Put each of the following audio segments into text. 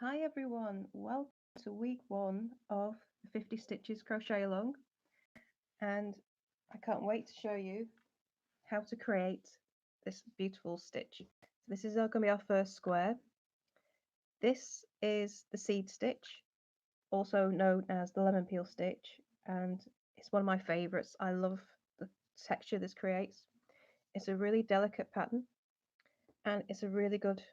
Hi everyone, welcome to week one of the 50 Stitches Crochet Along, and I can't wait to show you how to create this beautiful stitch. So this is going to be our first square. This is the seed stitch, also known as the lemon peel stitch, and it's one of my favourites. I love the texture this creates. It's a really delicate pattern, and it's a really good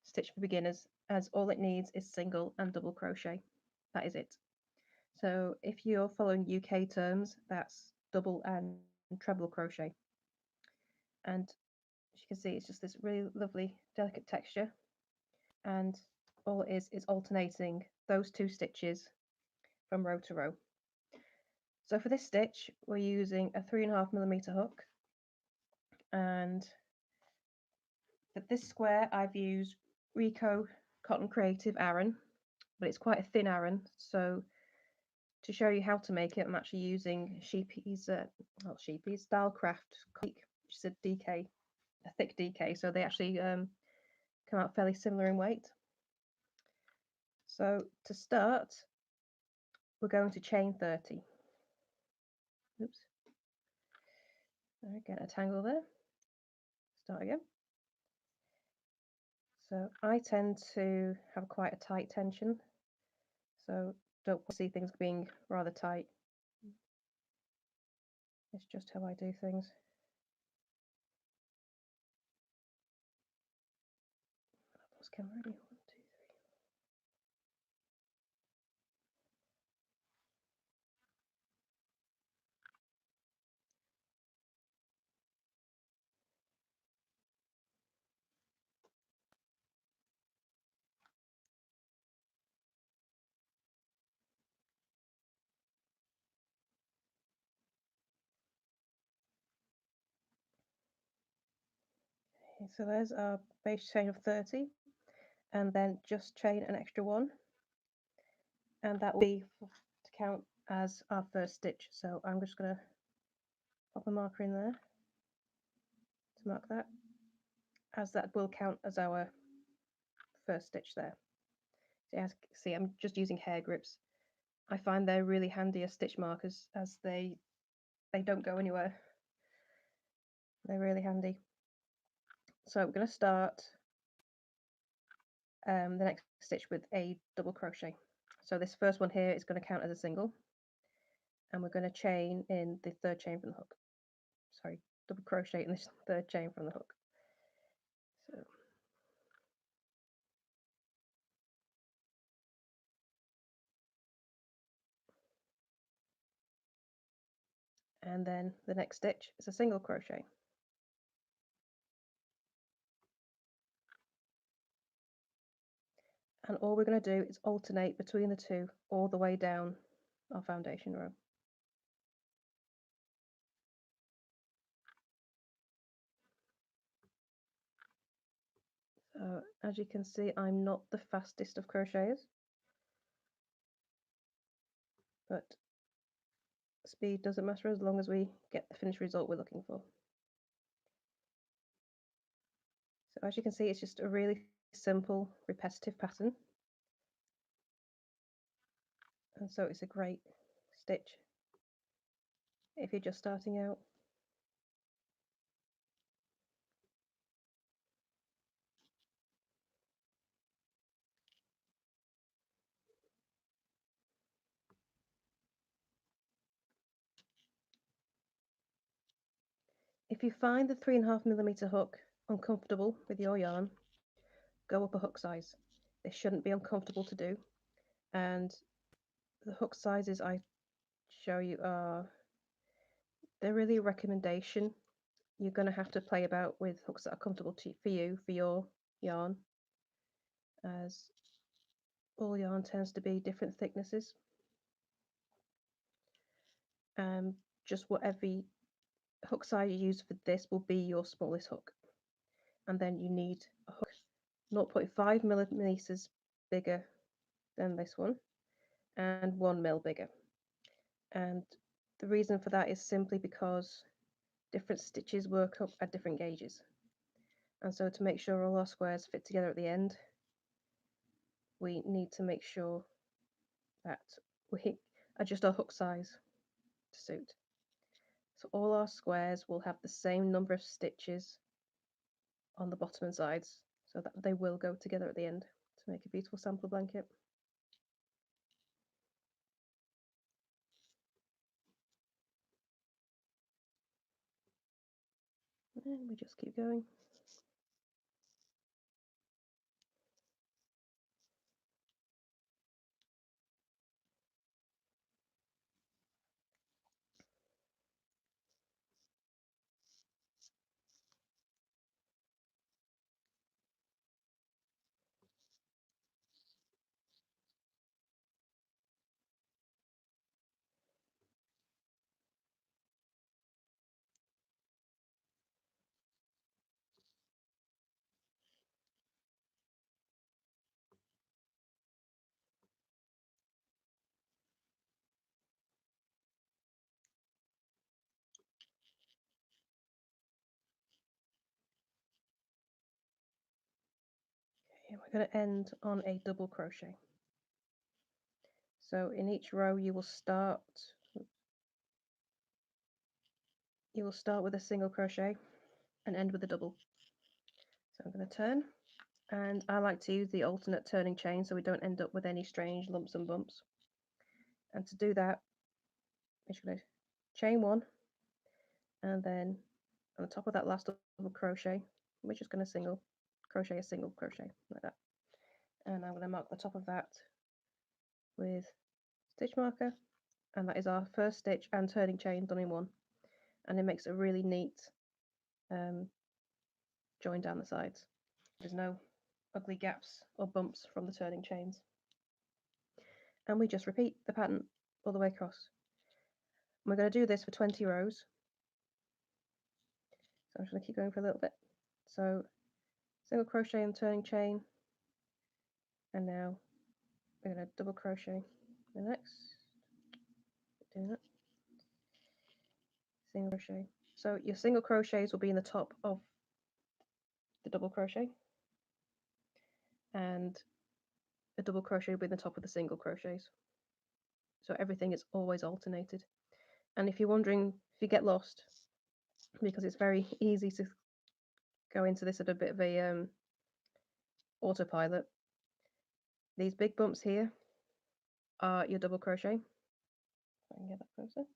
stitch for beginners, as all it needs is single and double crochet. That is it. So if you're following UK terms, that's double and treble crochet. And as you can see, it's just this really lovely, delicate texture. And all it is alternating those two stitches from row to row. So for this stitch, we're using a 3.5mm hook. And for this square, I've used Rico Cotton Creative Aran, but it's quite a thin Aran. So to show you how to make it, I'm actually using Sheepy's, not Sheepy's, Stylecraft, which is a DK, a thick DK, so they actually come out fairly similar in weight. So to start, we're going to chain 30. Oops. Get a tangle there. Start again. So I tend to have quite a tight tension, so don't see things being rather tight. It's just how I do things. Pause camera ready. 1, 2, 3. Okay, so there's our base chain of 30, and then just chain an extra one, and that will be to count as our first stitch. So I'm just going to pop a marker in there to mark that, as that will count as our first stitch there. So as you can see, I'm just using hair grips. I find they're really handy as stitch markers, as they don't go anywhere. They're really handy. So I'm going to start the next stitch with a double crochet. So this first one here is going to count as a single, and we're going to chain in the third chain from the hook. Sorry, double crochet in this third chain from the hook. So and then the next stitch is a single crochet. And all we're going to do is alternate between the two all the way down our foundation row. So as you can see, I'm not the fastest of crocheters, but speed doesn't matter as long as we get the finished result we're looking for. So as you can see, it's just a really simple repetitive pattern, and so it's a great stitch if you're just starting out. If you find the 3.5mm hook uncomfortable with your yarn, go up a hook size. This shouldn't be uncomfortable to do, and the hook sizes I show you they're really a recommendation. You're going to have to play about with hooks that are comfortable for you, for your yarn, as all yarn tends to be different thicknesses. Just whatever hook size you use for this will be your smallest hook. And then you need a hook 0.5 millimeters bigger than this one, and 1 mil bigger. And the reason for that is simply because different stitches work up at different gauges. And so to make sure all our squares fit together at the end, we need to make sure that we adjust our hook size to suit. So all our squares will have the same number of stitches on the bottom and sides, so that they will go together at the end to make a beautiful sample blanket. And we just keep going. Okay, we're going to end on a double crochet. So in each row you will start with a single crochet and end with a double. So I'm going to turn, and I like to use the alternate turning chain so we don't end up with any strange lumps and bumps. And to do that, I'm just going to chain one, and then on the top of that last double crochet, we're just going to single crochet a single crochet like that. And I'm going to mark the top of that with stitch marker, and that is our first stitch and turning chain done in one, and it makes a really neat join down the sides. There's no ugly gaps or bumps from the turning chains. And we just repeat the pattern all the way across. We're going to do this for 20 rows. So I'm just going to keep going for a little bit. So single crochet and turning chain, and now we're going to double crochet the next, doing that, single crochet. So your single crochets will be in the top of the double crochet, and a double crochet will be in the top of the single crochets. So everything is always alternated. And if you're wondering, if you get lost, because it's very easy to go into this at a bit of a autopilot, these big bumps here are your double crochet. If I can get that closer.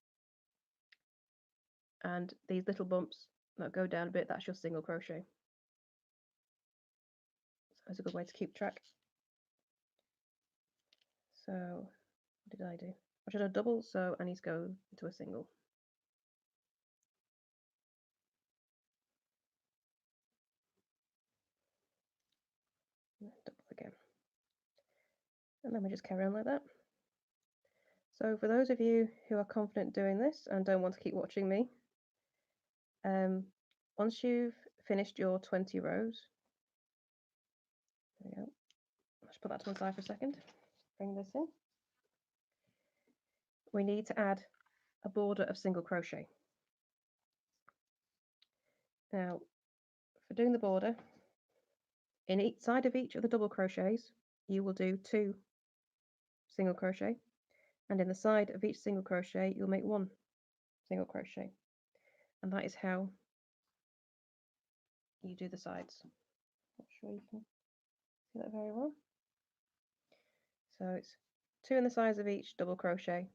And these little bumps that go down a bit, that's your single crochet. So that's a good way to keep track. So what did I do? I should have double, so I need to go into a single. Double again. And then we just carry on like that. So for those of you who are confident doing this and don't want to keep watching me, once you've finished your 20 rows, there we go. Let's put that to one side for a second. Bring this in. We need to add a border of single crochet. Now, for doing the border, in each side of each of the double crochets, you will do 2 single crochet, and in the side of each single crochet, you'll make 1 single crochet, and that is how you do the sides. Not sure you can see that very well. So it's 2 in the sides of each double crochet,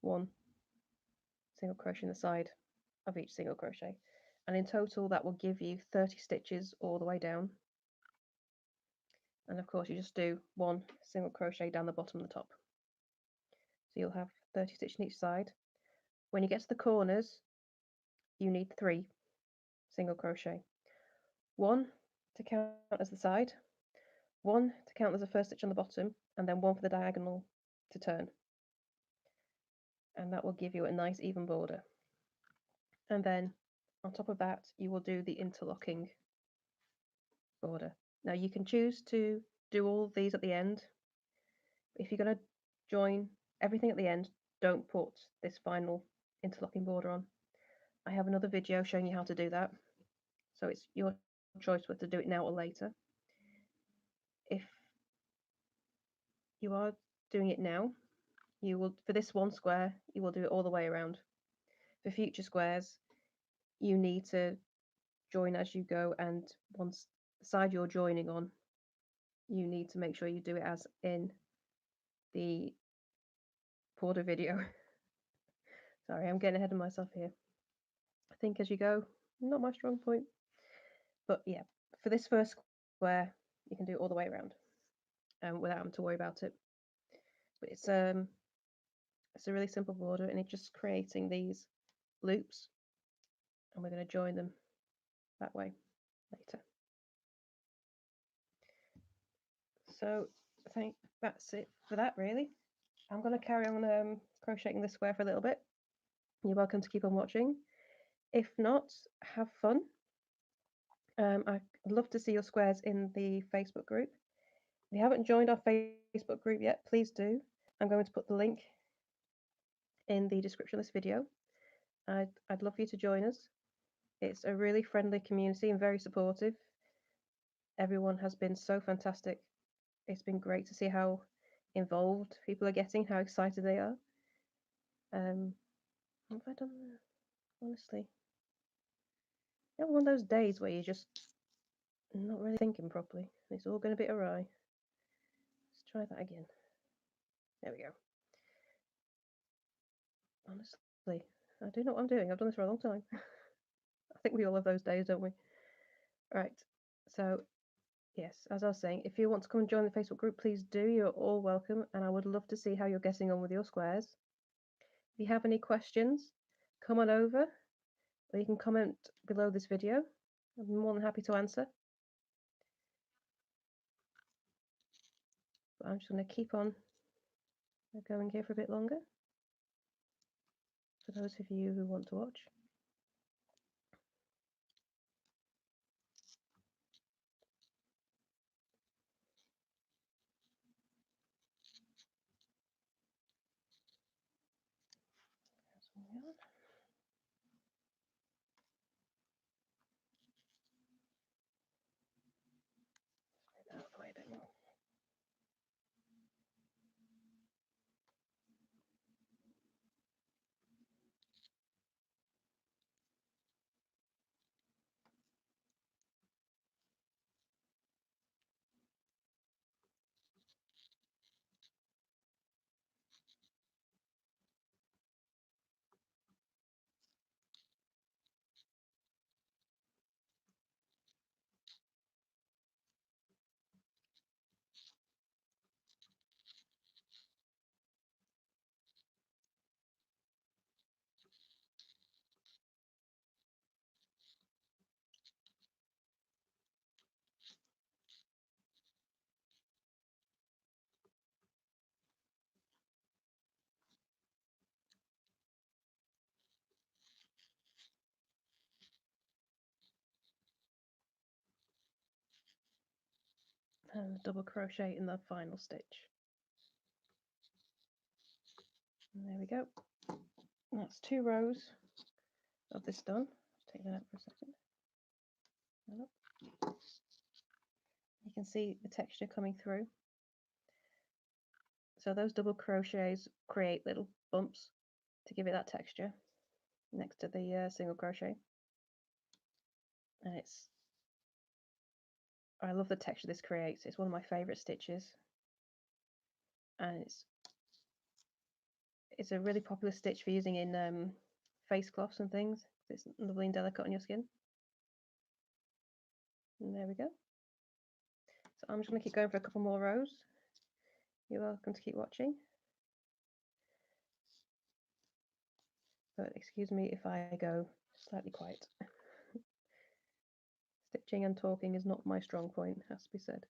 1 single crochet in the side of each single crochet, and in total that will give you 30 stitches all the way down. And of course you just do 1 single crochet down the bottom and the top, so you'll have 30 stitches on each side. When you get to the corners, you need 3 single crochet, 1 to count as the side, 1 to count as the first stitch on the bottom, and then 1 for the diagonal to turn, and that will give you a nice even border. And then on top of that you will do the interlocking border. Now you can choose to do all these at the end. If you're going to join everything at the end, don't put this final interlocking border on. I have another video showing you how to do that, so it's your choice whether to do it now or later. If you are doing it now, you will, for this one square, you will do it all the way around. For future squares, you need to join as you go, and once the side you're joining on, you need to make sure you do it as in the Porter video. Sorry, I'm getting ahead of myself here. Think as you go, not my strong point. But yeah, for this first square, you can do it all the way around without having to worry about it. But it's a really simple border, and it's just creating these loops, and we're going to join them that way later. So I think that's it for that, really. I'm going to carry on crocheting this square for a little bit. You're welcome to keep on watching. If not, have fun. I'd love to see your squares in the Facebook group. If you haven't joined our Facebook group yet, please do. I'm going to put the link in the description of this video. I'd love for you to join us. It's a really friendly community and very supportive. Everyone has been so fantastic. It's been great to see how involved people are getting, how excited they are. What have I done there? Honestly, you know, one of those days where you're just not really thinking properly. It's all going a bit awry. Let's try that again. There we go. Honestly, I do know what I'm doing. I've done this for a long time. I think we all have those days, don't we? Right. So, yes, as I was saying, if you want to come and join the Facebook group, please do. You're all welcome, and I would love to see how you're getting on with your squares. If you have any questions, come on over, or you can comment below this video. I'm more than happy to answer. But I'm just going to keep on going here for a bit longer, for those of you who want to watch. Out of the way a bit more. And double crochet in the final stitch. And there we go. That's 2 rows of this done. Take that out for a second. You can see the texture coming through. So those double crochets create little bumps to give it that texture next to the single crochet. And I love the texture this creates. It's one of my favourite stitches. And it's a really popular stitch for using in face cloths and things. It's lovely and delicate on your skin. And there we go. So I'm just going to keep going for a couple more rows. You're welcome to keep watching. But excuse me if I go slightly quiet. Stitching and talking is not my strong point, has to be said.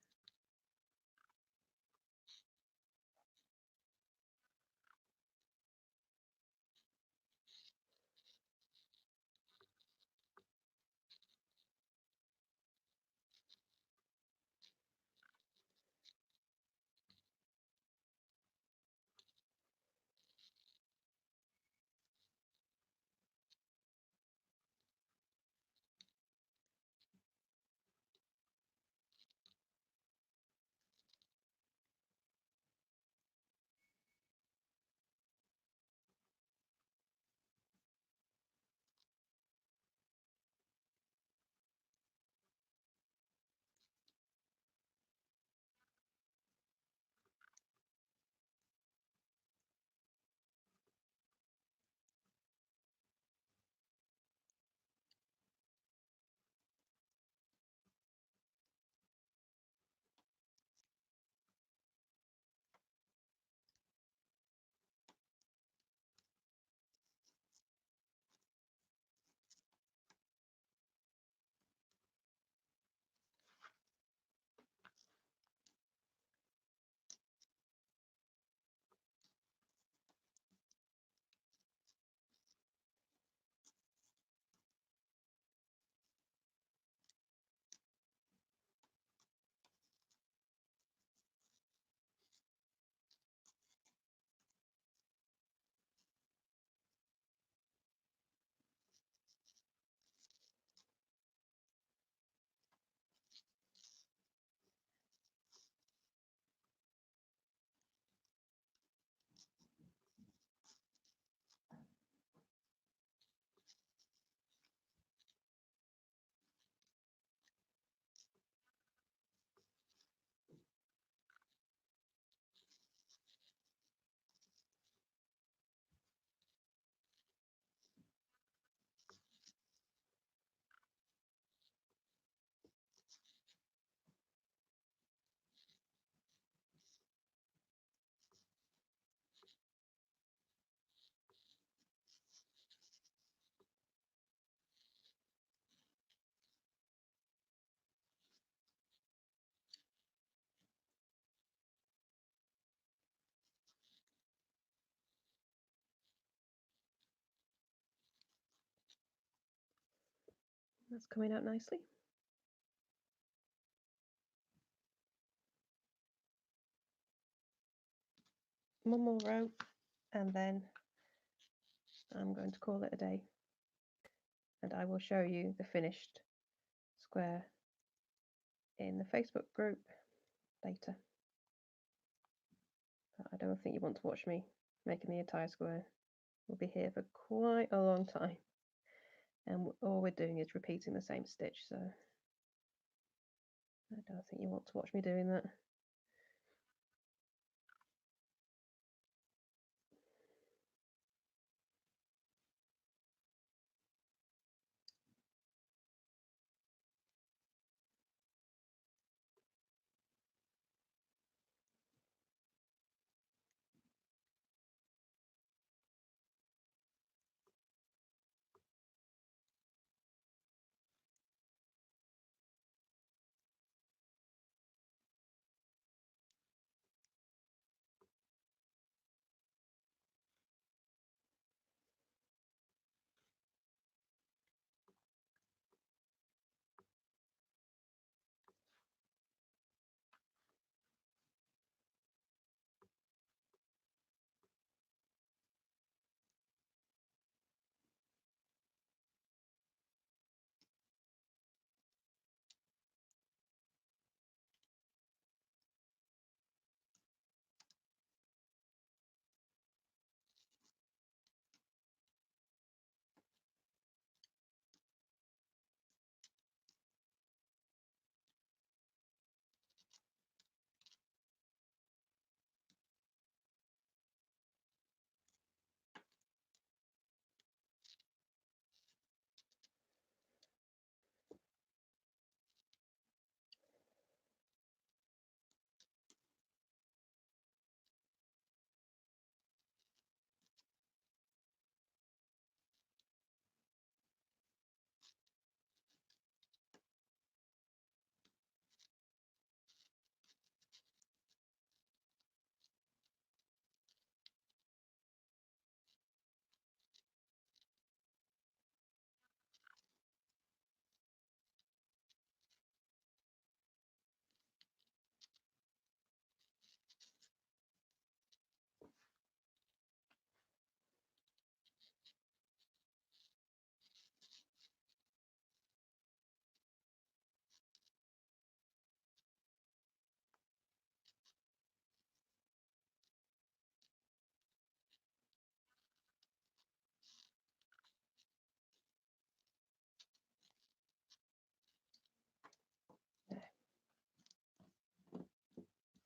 That's coming out nicely. One more row, and then I'm going to call it a day, and I will show you the finished square in the Facebook group later. But I don't think you want to watch me making the entire square. We'll be here for quite a long time, and all we're doing is repeating the same stitch, so I don't think you want to watch me doing that.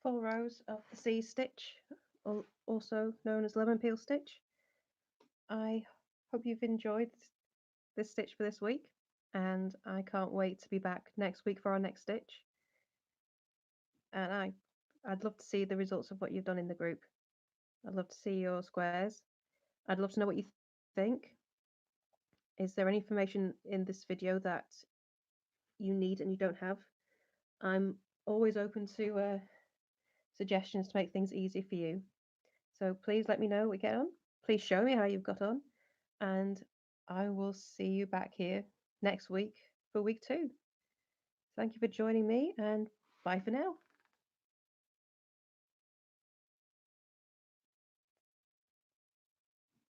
Full rows of the C stitch, also known as lemon peel stitch. I hope you've enjoyed this stitch for this week, and I can't wait to be back next week for our next stitch. And I'd love to see the results of what you've done in the group. I'd love to see your squares. I'd love to know what you think. Is there any information in this video that you need and you don't have? I'm always open to suggestions to make things easy for you. So please let me know what we get on. Please show me how you've got on, and I will see you back here next week for week 2. Thank you for joining me, and bye for now.